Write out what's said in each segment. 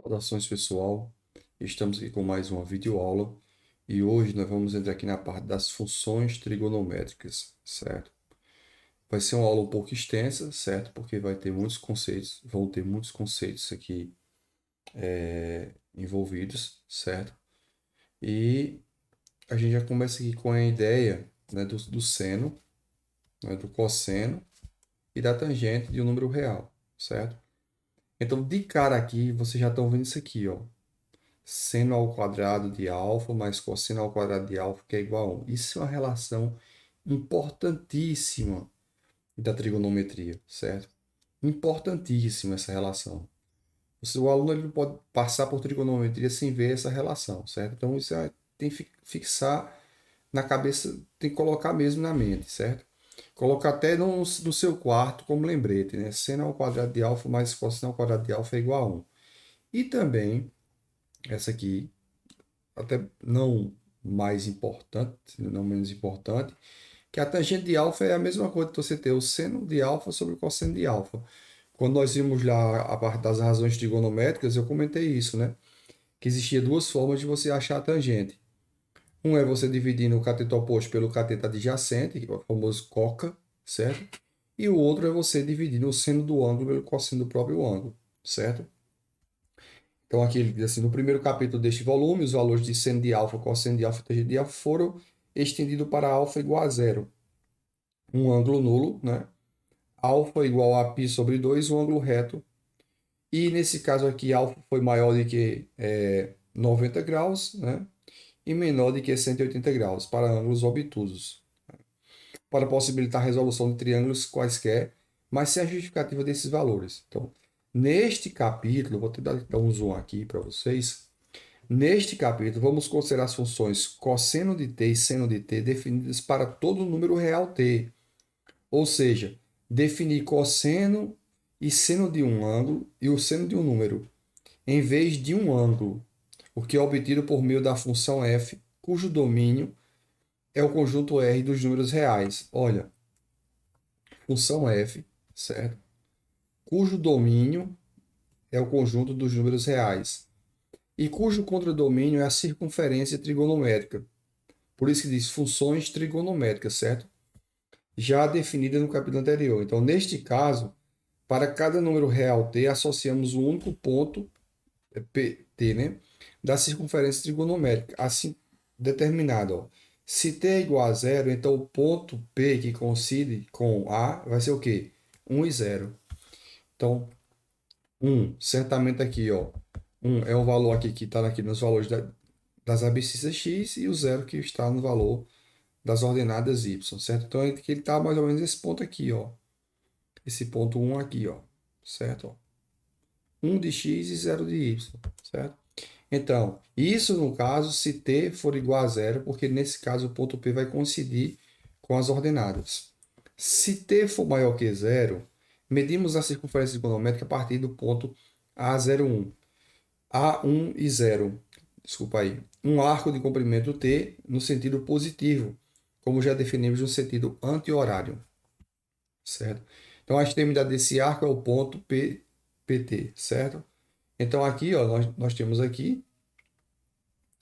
Saudações pessoal, estamos aqui com mais uma videoaula e hoje nós vamos entrar aqui na parte das funções trigonométricas, certo? Vai ser uma aula um pouco extensa, certo? Porque vai ter muitos conceitos, vão ter muitos conceitos aqui envolvidos, certo? E a gente já começa aqui com a ideia, né, do seno, né, do cosseno e da tangente de um número real, certo? Então, de cara aqui, vocês já estão vendo isso aqui, ó. Seno ao quadrado de alfa mais cosseno ao quadrado de alfa, que é igual a 1. Isso é uma relação importantíssima da trigonometria, certo? Importantíssima essa relação. O aluno ele não pode passar por trigonometria sem ver essa relação, certo? Então, tem que fixar na cabeça, tem que colocar mesmo na mente, certo? Colocar até no seu quarto como lembrete, né? Seno ao quadrado de alfa mais cosseno ao quadrado de alfa é igual a 1. E também, essa aqui, até não mais importante, não menos importante, que a tangente de alfa é a mesma coisa que você ter o seno de alfa sobre o cosseno de alfa. Quando nós vimos lá a parte das razões trigonométricas, eu comentei isso, né? Que existia duas formas de você achar a tangente. Um é você dividindo o cateto oposto pelo cateto adjacente, que é o famoso coca, certo? E o outro é você dividindo o seno do ângulo pelo cosseno do próprio ângulo, certo? Então, aqui ele diz assim: no primeiro capítulo deste volume, os valores de seno de alfa, cosseno de alfa e tangente de alfa foram estendidos para alfa igual a zero. Um ângulo nulo, né? Alfa igual a π sobre 2, um ângulo reto. E nesse caso aqui, alfa foi maior do que 90 graus, né? E menor do que 180 graus, para ângulos obtusos. Para possibilitar a resolução de triângulos quaisquer, mas sem a justificativa desses valores. Então, neste capítulo, vou tentar dar um zoom aqui para vocês. Neste capítulo, vamos considerar as funções cosseno de t e seno de t definidas para todo número real t. Ou seja, definir cosseno e seno de um ângulo e o seno de um número, em vez de um ângulo, o que é obtido por meio da função f, cujo domínio é o conjunto R dos números reais. Olha, função f, certo? Cujo domínio é o conjunto dos números reais e cujo contradomínio é a circunferência trigonométrica. Por isso que diz funções trigonométricas, certo? Já definida no capítulo anterior. Então, neste caso, para cada número real t, associamos um único ponto, pt, né, da circunferência trigonométrica, assim determinado. Ó. Se t é igual a zero, então o ponto P que coincide com A vai ser o quê? 1 e 0. Então, 1, certamente aqui, ó, 1 é o valor aqui que está aqui nos valores das abscissas x e o 0 que está no valor das ordenadas y, certo? Então, ele está mais ou menos esse ponto aqui, ó. Esse ponto 1 aqui, ó, certo? Ó. 1 de x e 0 de y, certo? Então, isso no caso se t for igual a zero, porque nesse caso o ponto P vai coincidir com as ordenadas. Se t for maior que zero, medimos a circunferência trigonométrica a partir do ponto A01. A1 e 0, desculpa aí, um arco de comprimento t no sentido positivo, como já definimos no sentido anti-horário, certo? Então, a extremidade desse arco é o ponto PT, certo? Então, aqui, ó, nós temos aqui,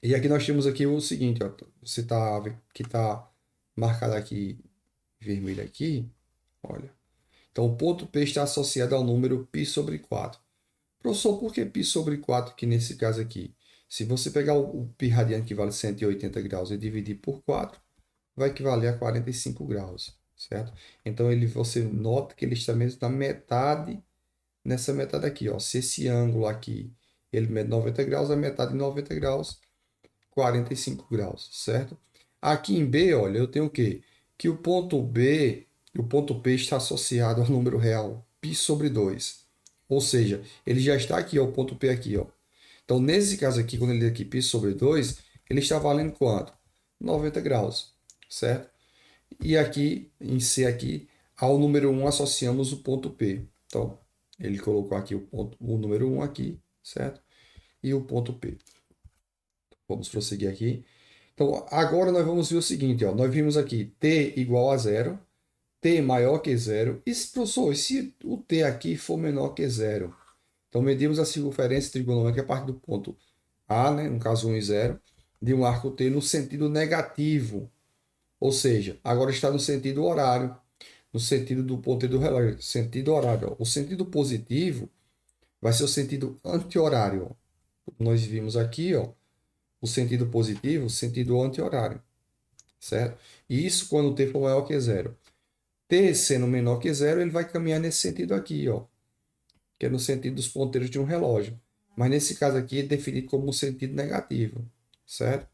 e aqui nós temos aqui o seguinte, ó, você tá, que está marcado aqui, vermelho aqui, olha. Então, o ponto P está associado ao número π sobre 4. Professor, por que π sobre 4 aqui nesse caso aqui? Se você pegar o π radiano que vale 180 graus e dividir por 4, vai equivaler a 45 graus, certo? Então, você nota que ele está mesmo na metade, nessa metade aqui, ó. Se esse ângulo aqui, ele mede 90 graus, a metade de 90 graus, 45 graus, certo? Aqui em B, olha, eu tenho o quê? Que o ponto B, o ponto P está associado ao número real π sobre 2. Ou seja, ele já está aqui, ó, o ponto P aqui, ó. Então, nesse caso aqui, quando ele diz aqui π sobre 2, ele está valendo quanto? 90 graus, certo? E aqui, em C aqui, ao número 1 associamos o ponto P. Então, ele colocou aqui o número 1 aqui, certo? E o ponto P. Vamos prosseguir aqui. Então, agora nós vamos ver o seguinte, ó. Nós vimos aqui t igual a zero, t maior que zero. E, professor, se o t aqui for menor que zero? Então, medimos a circunferência trigonômetra a partir do ponto A, né, no caso 1 e 0, de um arco T no sentido negativo. Ou seja, agora está no sentido horário, no sentido do ponteiro do relógio, sentido horário. Ó. O sentido positivo vai ser o sentido anti-horário. Ó. Nós vimos aqui, ó, o sentido positivo, o sentido anti-horário, certo? E isso quando o t for maior que zero. T sendo menor que zero, ele vai caminhar nesse sentido aqui, ó, que é no sentido dos ponteiros de um relógio. Mas nesse caso aqui é definido como um sentido negativo, certo?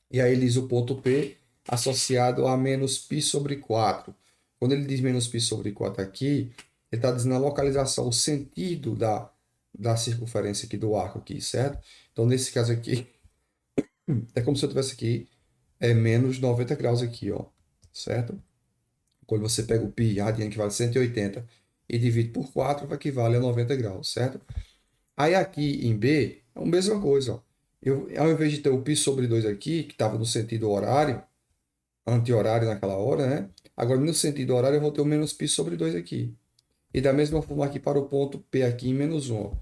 E aí ele diz o ponto P associado a menos π sobre 4. Quando ele diz menos π sobre 4 aqui, ele está dizendo a localização, o sentido da circunferência aqui do arco aqui, certo? Então, nesse caso aqui, é como se eu tivesse aqui, menos 90 graus aqui, ó, certo? Quando você pega o π radiano que vale 180 e divide por 4, vai equivale a 90 graus, certo? Aí aqui em B, é a mesma coisa, ó. Ao invés de ter o π sobre 2 aqui, que estava no sentido horário, anti-horário naquela hora, né? Agora, no sentido horário, eu vou ter o menos π sobre 2 aqui. E da mesma forma aqui para o ponto P aqui em menos 1. Ó.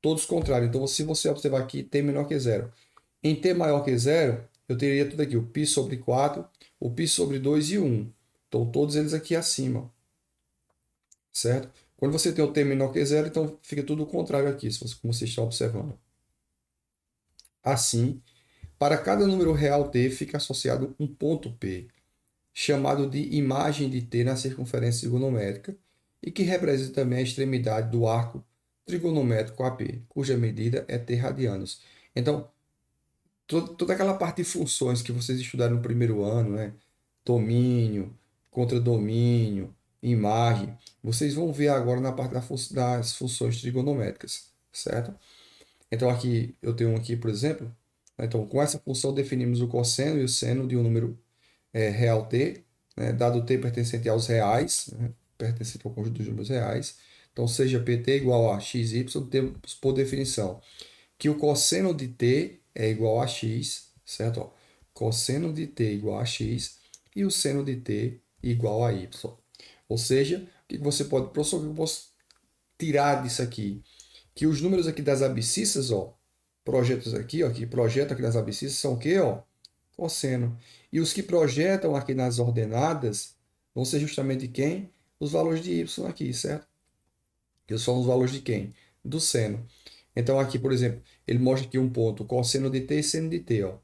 Todos contrários. Então, se você observar aqui, T menor que zero. Em T maior que zero, eu teria tudo aqui, o π sobre 4, o π sobre 2 e o 1. Então, todos eles aqui acima, certo? Quando você tem o T menor que zero, então fica tudo o contrário aqui, como você está observando. Assim, para cada número real T, fica associado um ponto P, chamado de imagem de T na circunferência trigonométrica, e que representa também a extremidade do arco trigonométrico AP, cuja medida é T radianos. Então, toda aquela parte de funções que vocês estudaram no primeiro ano, né? Domínio, contradomínio, imagem, vocês vão ver agora na parte das funções trigonométricas, certo? Então aqui eu tenho aqui, por exemplo, né? Então com essa função definimos o cosseno e o seno de um número real t, né? Dado t pertencente aos reais, né? Pertencente ao conjunto dos números reais. Então seja pt igual a xy, temos por definição que o cosseno de t é igual a x, certo? Ó, cosseno de t igual a x e o seno de t igual a y. Ou seja, o que você pode, professor, o que eu posso tirar disso aqui? Que os números aqui das abscissas, ó, projetos aqui, ó, que projetam aqui nas abscissas são o quê, ó? Cosseno. E os que projetam aqui nas ordenadas vão ser justamente quem? Os valores de y aqui, certo? Que são os valores de quem? Do seno. Então aqui, por exemplo, ele mostra aqui um ponto, cosseno de t e seno de t, ó.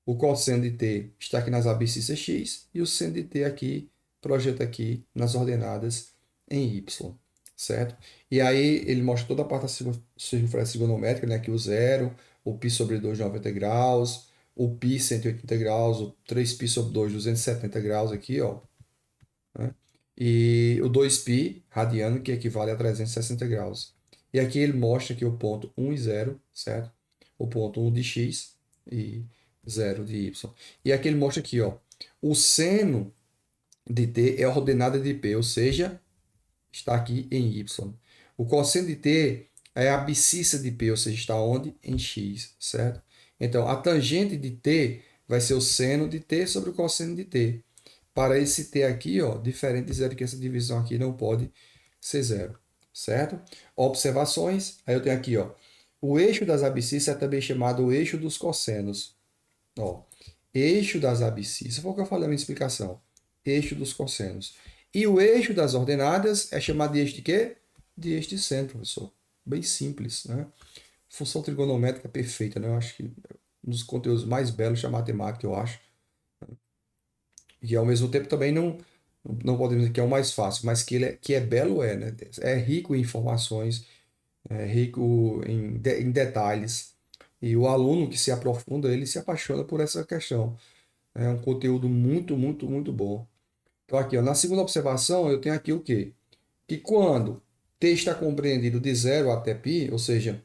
O cosseno de t está aqui nas abscissas x e o seno de t aqui projeta aqui nas ordenadas em y, certo? E aí ele mostra toda a parte da circunferência trigonométrica, né? Aqui o zero, o π sobre 2, 90 graus, o π 180 graus, o 3π sobre 2, 270 graus aqui, ó. Né? E o 2π radiano, que equivale a 360 graus. E aqui ele mostra que o ponto 1 e 0, certo? O ponto 1 de x e 0 de y. E aqui ele mostra aqui, ó, o seno de t é ordenada de p, ou seja, está aqui em y. O cosseno de t é a abscissa de p, ou seja, está onde? Em x, certo? Então, a tangente de t vai ser o seno de t sobre o cosseno de t. Para esse t aqui, ó, diferente de zero, que essa divisão aqui não pode ser zero, certo? Observações, aí eu tenho aqui, ó, o eixo das abscissas é também chamado o eixo dos cossenos. Ó, eixo das abscissas, foi o que eu falei na minha explicação. Eixo dos cossenos. E o eixo das ordenadas é chamado de eixo de quê? De eixo de seno, professor. Bem simples, né? Função trigonométrica perfeita, né? Eu acho que um dos conteúdos mais belos da matemática, eu acho. E ao mesmo tempo também não podemos dizer que é o mais fácil, mas que é belo, né? É rico em informações, é rico em detalhes. E o aluno que se aprofunda, ele se apaixona por essa questão. É um conteúdo muito, muito, muito bom. Então, aqui, ó, na segunda observação, eu tenho aqui o quê? Que quando t está compreendido de 0 até π, ou seja,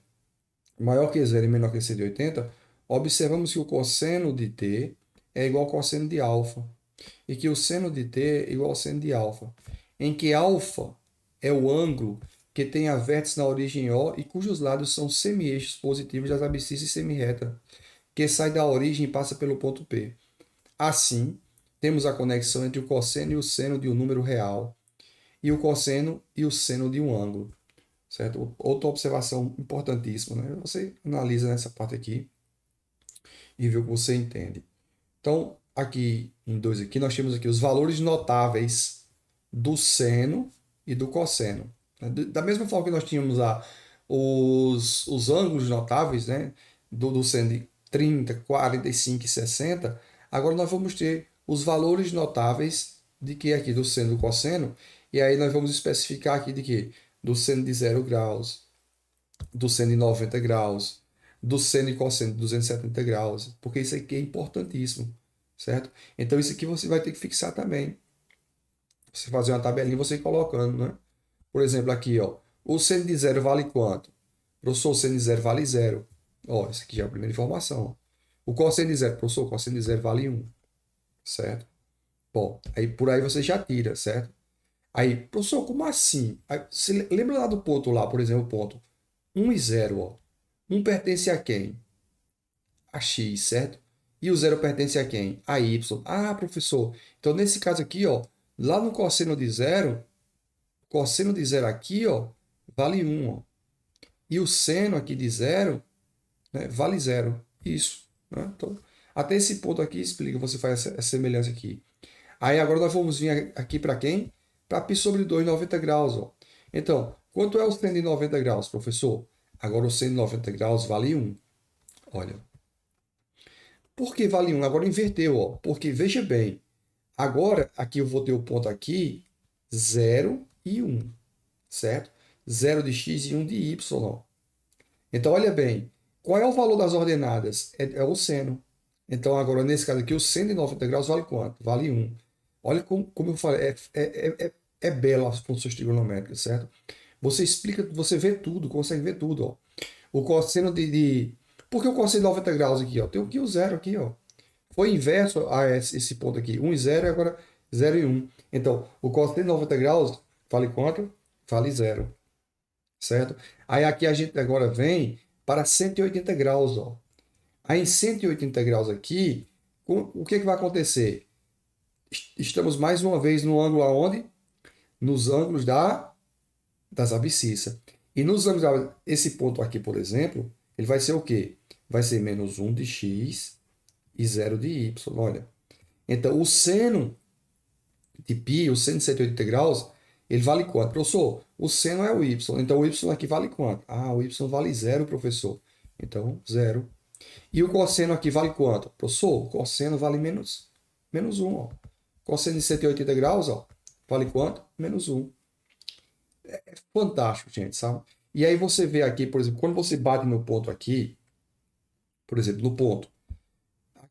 maior que zero e menor que 180, observamos que o cosseno de t é igual ao cosseno de alfa e que o seno de t é igual ao seno de alfa, em que alfa é o ângulo que tem a vértice na origem O e cujos lados são semi-eixos positivos das abscissas semi-reta, que sai da origem e passa pelo ponto P. Assim, temos a conexão entre o cosseno e o seno de um número real e o cosseno e o seno de um ângulo, certo? Outra observação importantíssima, né? Você analisa nessa parte aqui e vê o que você entende. Então, aqui em 2 aqui, nós temos aqui os valores notáveis do seno e do cosseno. Da mesma forma que nós tínhamos os ângulos notáveis, né, do seno de 30, 45 e 60, agora nós vamos ter os valores notáveis de que aqui do seno e do cosseno, e aí nós vamos especificar aqui de que? Do seno de 0 graus, do seno de 90 graus, do seno e cosseno de 270 graus, porque isso aqui é importantíssimo, certo? Então isso aqui você vai ter que fixar também. Você fazer uma tabelinha, você ir colocando, né? Por exemplo, aqui, ó, o seno de zero vale quanto? Professor, o seno de zero vale zero. Ó, isso aqui já é a primeira informação. O cosseno de zero, professor, o cosseno de zero vale um, certo? Bom, aí por aí você já tira, certo? Aí, professor, como assim? Aí, você lembra lá do ponto lá, por exemplo, o ponto um e zero, ó. Um pertence a quem? A x, certo? E o zero pertence a quem? A y. Ah, professor, então nesse caso aqui, ó, lá no cosseno de zero aqui, ó, vale um, ó. E o seno aqui de zero, né, vale zero. Isso, né? Então, até esse ponto aqui explica, você faz essa semelhança aqui. Aí agora nós vamos vir aqui para quem? Para π sobre 2, 90 graus, ó. Então, quanto é o seno de 90 graus, professor? Agora o seno de 90 graus vale um. Olha, por que vale um? Agora inverteu, ó. Porque veja bem, agora aqui eu vou ter o ponto aqui, zero e um, certo? Zero de x e um de y. Então, olha bem, qual é o valor das ordenadas? É o seno. Então, agora, nesse caso aqui, o seno de 90 graus vale quanto? Vale um. Olha como eu falei, é bela as funções trigonométricas, certo? Você explica, você vê tudo, consegue ver tudo, ó. O cosseno Por que o cosseno de 90 graus aqui, ó? Tem aqui o zero aqui, ó. Foi inverso a esse ponto aqui. 1 e 0 e agora 0 e 1. Então, o cosseno de 90 graus vale quanto? Vale zero, certo? Aí aqui a gente agora vem para 180 graus, ó. Aí em 180 graus aqui, o que vai acontecer? Estamos mais uma vez no ângulo aonde? Nos ângulos das abscissas. E nos ângulos, esse ponto aqui, por exemplo, ele vai ser o quê? Vai ser menos 1 de x e 0 de y, olha. Então, o seno de π, o seno de 180 graus, ele vale quanto? Professor, o seno é o y. Então, o y aqui vale quanto? Ah, o y vale zero, professor. Então, zero. E o cosseno aqui vale quanto? Professor, o cosseno vale menos 1. Ó. Cosseno de 180 graus, ó, vale quanto? Menos 1. É fantástico, gente, sabe? E aí você vê aqui, por exemplo, quando você bate no ponto aqui, por exemplo, no ponto,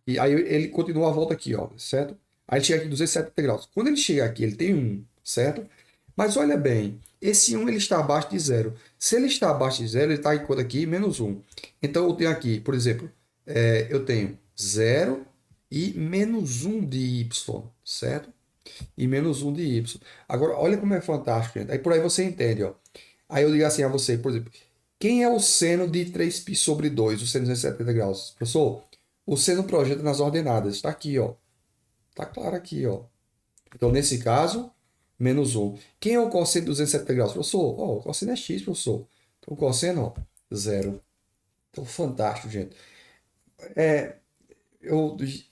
e aí ele continua a volta aqui, ó, certo? Aí ele chega aqui em 270 graus. Quando ele chega aqui, ele tem 1, certo? Mas olha bem, esse 1 ele está abaixo de zero. Se ele está abaixo de zero, ele está em quanto aqui? Menos 1. Então eu tenho aqui, por exemplo, eu tenho zero e menos 1 de y, certo? E menos 1 de y. Agora, olha como é fantástico, gente. Aí por aí você entende, ó. Aí eu digo assim a você, por exemplo, quem é o seno de 3π sobre 2, o seno de 170 graus? Professor, o seno projeta nas ordenadas. Está aqui, ó. Está claro aqui, ó. Então, nesse caso, menos 1. Quem é o cosseno de 270 graus? Professor, ó, o cosseno é x, professor. Então, o cosseno, ó, zero. Então, fantástico, gente. É,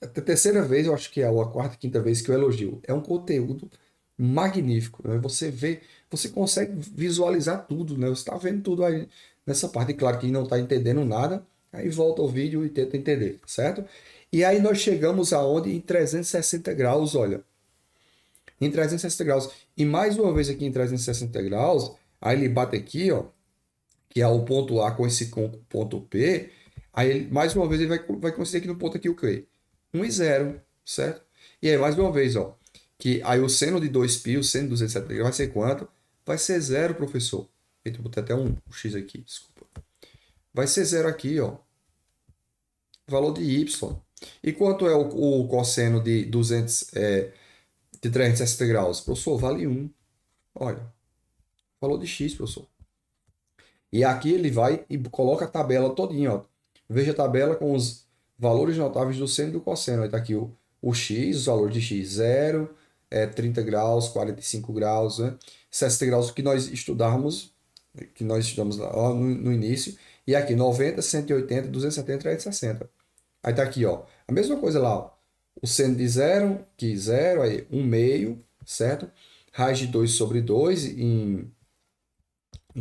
a terceira vez, eu acho que é a quarta, quinta vez que eu elogio. É um conteúdo magnífico, né? Você vê, você consegue visualizar tudo, né? Você está vendo tudo aí nessa parte. E claro que não está entendendo nada, aí volta o vídeo e tenta entender, certo? E aí nós chegamos aonde? Em 360 graus, olha. Em 360 graus. E mais uma vez aqui em 360 graus, aí ele bate aqui, ó, que é o ponto A com esse ponto P, aí ele, mais uma vez ele vai coincidir aqui no ponto aqui o quê? 1 e 0, certo? E aí mais uma vez, ó, que aí o seno de 2π, o seno de 270 vai ser quanto? Vai ser zero, professor. Eita, eu botei até um x aqui, desculpa. Vai ser zero aqui, ó. Valor de y. E quanto é o cosseno de 360 graus? Professor, vale 1. Olha, valor de x, professor. E aqui ele vai e coloca a tabela todinha, ó. Veja a tabela com os valores notáveis do seno e do cosseno. Aí está aqui o x, os valores de x, 0, 30 graus, 45 graus, né? 60 graus, o que nós estudarmos que nós estudamos lá no início, e aqui 90, 180, 270, 360. Aí tá aqui, ó, a mesma coisa lá, ó. O seno de zero, que zero, aí 1 meio, certo? Raiz de 2 sobre 2 em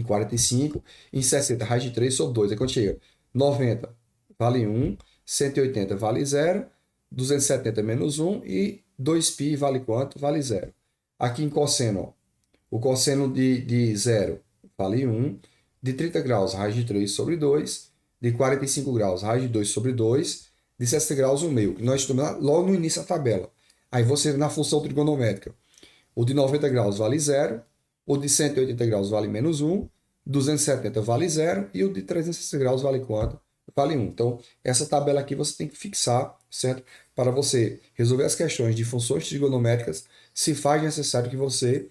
45, em 60, raiz de 3 sobre 2. Aí quando chega 90, vale 1, 180 vale 0, 270 menos 1 e 2π vale quanto? Vale 0. Aqui em cosseno, ó, o cosseno de 0 vale 1, de 30 graus, raiz de 3 sobre 2, de 45 graus, raiz de 2 sobre 2, de 60 graus, 1 meio. Nós estudamos logo no início da tabela. Aí você, na função trigonométrica, o de 90 graus vale 0, o de 180 graus vale menos 1, 270 vale 0 e o de 360 graus vale quanto? Vale 1. Então, essa tabela aqui você tem que fixar, certo? Para você resolver as questões de funções trigonométricas, se faz necessário que você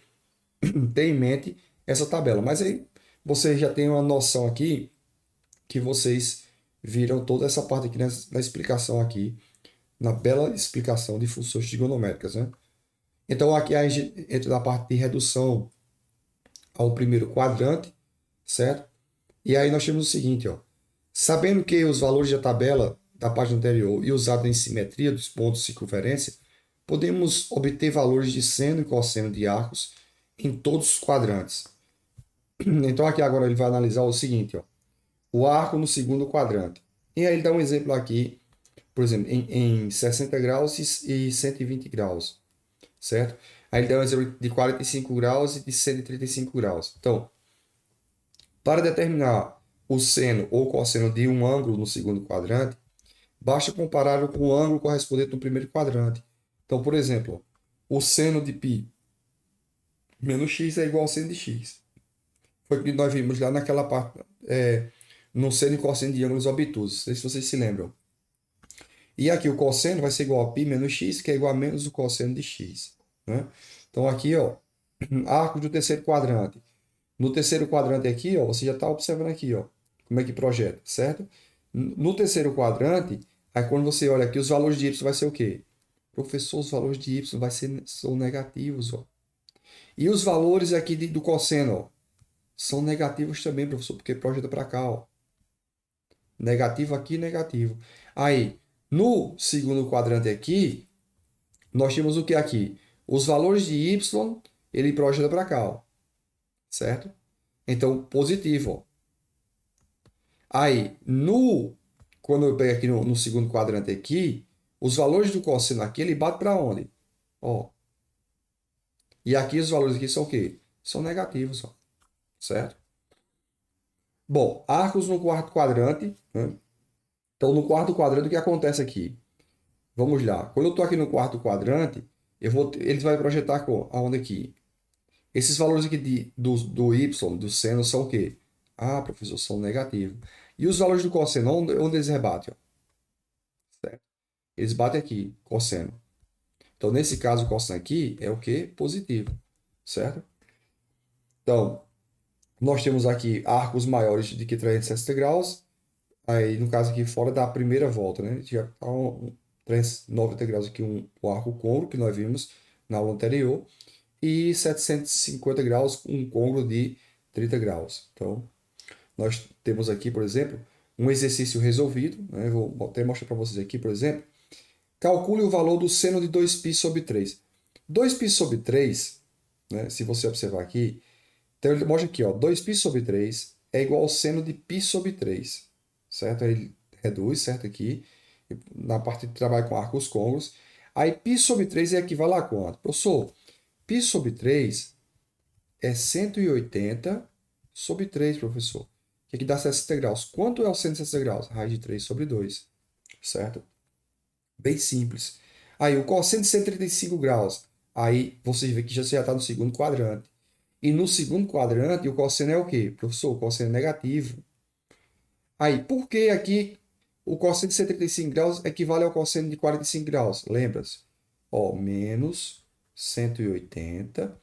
tenha em mente essa tabela. Mas aí você já tem uma noção aqui que vocês viram toda essa parte aqui na explicação aqui, na bela explicação de funções trigonométricas, né? Então aqui a gente entra na parte de redução ao primeiro quadrante, certo? E aí nós temos o seguinte, ó. Sabendo que os valores da tabela da página anterior e usado em simetria dos pontos de circunferência, podemos obter valores de seno e cosseno de arcos em todos os quadrantes. Então aqui agora ele vai analisar o seguinte, ó. O arco no segundo quadrante. E aí ele dá um exemplo aqui, por exemplo, em 60 graus e 120 graus, certo? Aí ele dá um exemplo de 45 graus e de 135 graus. Então, para determinar o seno ou cosseno de um ângulo no segundo quadrante, basta comparar com o ângulo correspondente no primeiro quadrante. Então, por exemplo, o seno de π menos x é igual ao seno de x. Foi o que nós vimos lá naquela parte, no seno e cosseno de ângulos obtusos. Não sei se vocês se lembram. E aqui o cosseno vai ser igual a π menos x, que é igual a menos o cosseno de x, né? Então aqui, ó, arco do terceiro quadrante. No terceiro quadrante aqui, ó, você já está observando aqui, ó, como é que projeta, certo? No terceiro quadrante, aí quando você olha aqui, os valores de y vai ser o quê? Professor, os valores de y são negativos, ó. E os valores aqui do cosseno, ó, são negativos também, professor, porque projeta para cá, ó. Negativo aqui, negativo. Aí, no segundo quadrante aqui, nós temos o que aqui? Os valores de y, ele projeta para cá, ó. Certo? Então, positivo, ó. Aí, quando eu pego aqui no segundo quadrante aqui, os valores do cosseno aqui, ele bate para onde? Ó. E aqui os valores aqui são o quê? São negativos, ó. Certo? Bom, arcos no quarto quadrante, né? Então, no quarto quadrante, o que acontece aqui? Vamos lá. Quando eu estou aqui no quarto quadrante, ele vai projetar aonde aqui? Esses valores aqui do y, do seno, são o quê? Ah, professor, são negativos. E os valores do cosseno, onde eles rebatem? Ó? Certo? Eles batem aqui, cosseno. Então, nesse caso, o cosseno aqui é o quê? Positivo. Certo? Então, nós temos aqui arcos maiores de que 360 graus. Aí, no caso aqui, fora da primeira volta, né? Já está 390 graus aqui, o arco côncavo, que nós vimos na aula anterior. E 750 graus, um côncavo de 30 graus. Então, nós temos aqui, por exemplo, um exercício resolvido, né? Vou até mostrar para vocês aqui, por exemplo. Calcule o valor do seno de 2π sobre 3. 2π sobre 3, né? Se você observar aqui, então ele mostra aqui, ó, 2π sobre 3 é igual ao seno de π sobre 3, certo? Aí ele reduz, certo, aqui, na parte de trabalho com arcos côncavos. Aí π sobre 3 é equivale a quanto? Professor, π sobre 3 é 180 sobre 3, professor. Que aqui dá 60 graus. Quanto é o 160 graus? Raiz de 3 sobre 2, certo? Bem simples. Aí o cosseno de 135 graus. Aí você vê que já está no segundo quadrante. E no segundo quadrante, o cosseno é o quê? Professor, o cosseno é negativo. Aí, por que aqui o cosseno de 135 graus equivale ao cosseno de 45 graus? Lembra-se? Ó, menos 180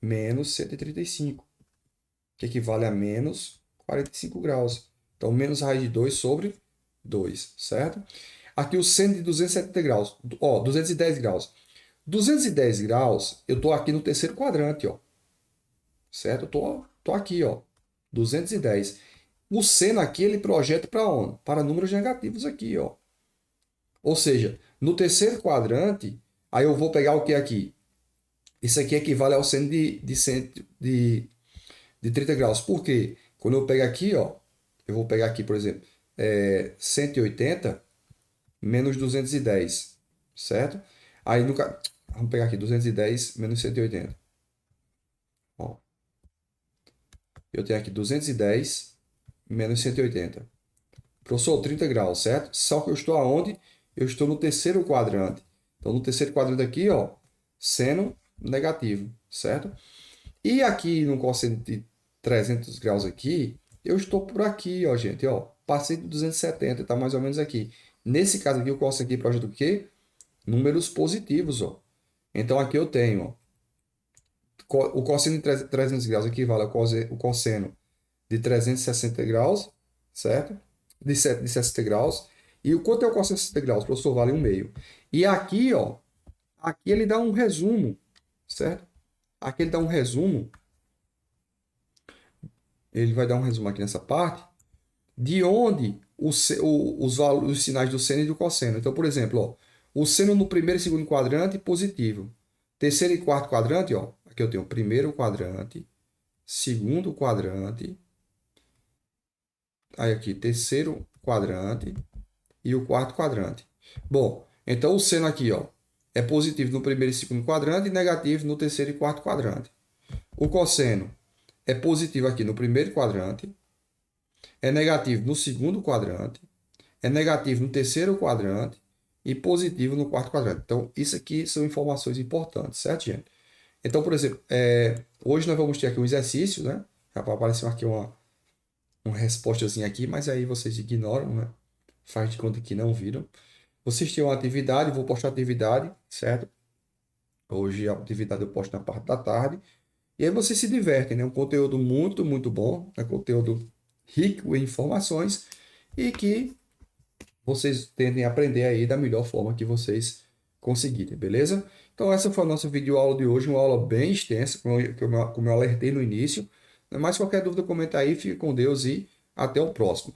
menos 135, que equivale a menos 45 graus. Então, menos raiz de 2 sobre 2, certo? Aqui o seno de 270 graus, ó, 210 graus. 210 graus, eu estou aqui no terceiro quadrante, ó. Certo? Eu tô aqui, ó, 210. O seno aqui, ele projeta para onde? Para números negativos aqui, ó. Ou seja, no terceiro quadrante, aí eu vou pegar o que aqui? Isso aqui equivale ao seno de 30 graus. Por quê? Quando eu pego aqui, ó, eu vou pegar aqui, por exemplo, 180 menos 210, certo? Aí, vamos pegar aqui, 210 menos 180. Ó, eu tenho aqui 210 menos 180. Professor, 30 graus, certo? Só que eu estou aonde? Eu estou no terceiro quadrante. Então, no terceiro quadrante aqui, ó, seno negativo, certo? E aqui no cosseno de 300 graus aqui, eu estou por aqui, ó, gente, ó. Passei de 270, tá mais ou menos aqui. Nesse caso aqui, o cosseno aqui projeta o quê? Números positivos, ó. Então, aqui eu tenho, ó, o cosseno de 300 graus equivale ao cosseno de 360 graus, certo? De 60 graus. E o quanto é o cosseno de 60 graus? Professor, vale 1/2. E aqui, ó, aqui ele dá um resumo, certo? Aqui ele dá um resumo. Ele vai dar um resumo aqui nessa parte de onde os sinais do seno e do cosseno. Então, por exemplo, ó, o seno no primeiro e segundo quadrante, positivo. Terceiro e quarto quadrante, ó, aqui eu tenho o primeiro quadrante, segundo quadrante, aí aqui, terceiro quadrante e o quarto quadrante. Bom, então o seno aqui, ó, é positivo no primeiro e segundo quadrante e negativo no terceiro e quarto quadrante. O cosseno é positivo aqui no primeiro quadrante, é negativo no segundo quadrante, é negativo no terceiro quadrante e positivo no quarto quadrante. Então, isso aqui são informações importantes, certo, gente? Então, por exemplo, hoje nós vamos ter aqui um exercício, né? Já apareceu aqui uma respostazinha aqui, mas aí vocês ignoram, né? Faz de conta que não viram. Vocês têm uma atividade, vou postar a atividade, certo? Hoje a atividade eu posto na parte da tarde. E aí vocês se divertem, né? Um conteúdo muito, muito bom, né? Conteúdo rico em informações e que vocês tendem a aprender aí da melhor forma que vocês conseguirem, beleza? Então essa foi a nossa videoaula de hoje, uma aula bem extensa, como eu alertei no início. Mas qualquer dúvida, comenta aí, fique com Deus e até o próximo.